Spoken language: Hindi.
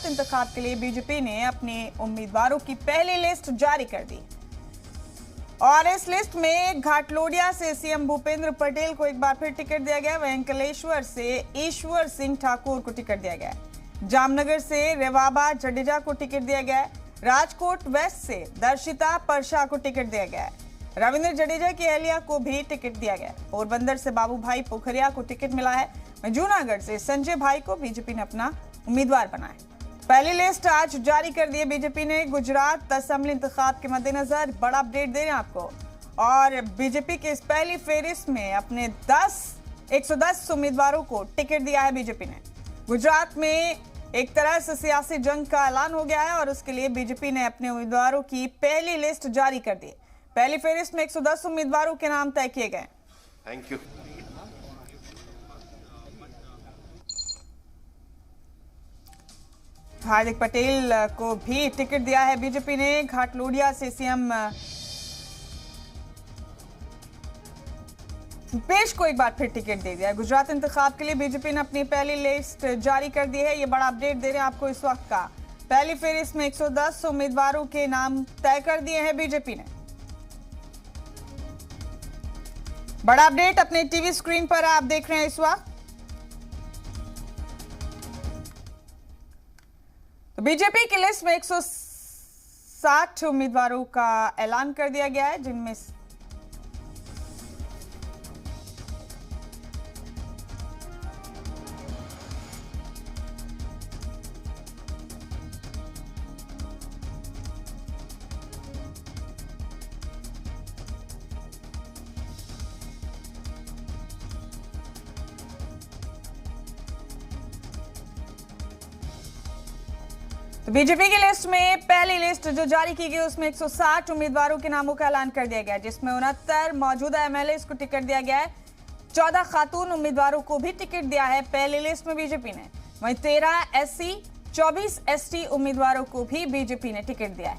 गुजरात इंतखाब के लिए बीजेपी ने अपने उम्मीदवारों की पहली लिस्ट जारी कर दी और इस लिस्ट में घाटलोडिया से सीएम भूपेंद्र पटेल को एक बार फिर टिकट दिया गया। वहीं अंकलेश्वर से ईश्वर सिंह ठाकुर को टिकट दिया गया। जामनगर से रेवाबा जडेजा को टिकट दिया गया। राजकोट वेस्ट से दर्शिता परशा को टिकट दिया गया। रविंद्र जडेजा की अहलिया को भी टिकट दिया गया। पोरबंदर से बाबू भाई पोखरिया को टिकट मिला है। जूनागढ़ से संजय भाई को बीजेपी ने अपना उम्मीदवार बनाया। पहली लिस्ट आज जारी कर दी है बीजेपी ने। गुजरात असेंबली इंतखाब के मद्देनजर बड़ा अपडेट दे रहे हैं आपको। और बीजेपी के इस पहली फेरिस्त में अपने 110 उम्मीदवारों को टिकट दिया है बीजेपी ने। गुजरात में एक तरह से सियासी जंग का ऐलान हो गया है और उसके लिए बीजेपी ने अपने उम्मीदवारों की पहली लिस्ट जारी कर दी। पहली फेरिस्त में 110 उम्मीदवारों के नाम तय किए गए। Thank you. हार्दिक पटेल को भी टिकट दिया है बीजेपी ने। घाटलोडिया से सीएम पेश को एक बार फिर टिकट दे दिया है। गुजरात इंतखाब के लिए बीजेपी ने अपनी पहली लिस्ट जारी कर दी है। ये बड़ा अपडेट दे रहे हैं आपको इस वक्त का। पहली फेरिस्त में 110 उम्मीदवारों के नाम तय कर दिए हैं बीजेपी ने। बड़ा अपडेट अपने टीवी स्क्रीन पर आप देख रहे हैं इस वक्त। तो बीजेपी की लिस्ट में 160 उम्मीदवारों का ऐलान कर दिया गया है, जिनमें तो बीजेपी की लिस्ट में पहली लिस्ट जो जारी की गई उसमें 160 उम्मीदवारों के नामों का ऐलान कर दिया गया, जिसमें 69 मौजूदा एमएलए को टिकट दिया गया है। 14 खातून उम्मीदवारों को भी टिकट दिया है पहली लिस्ट में बीजेपी ने। वहीं 13 एससी, 24 एसटी उम्मीदवारों को भी बीजेपी ने टिकट दिया है।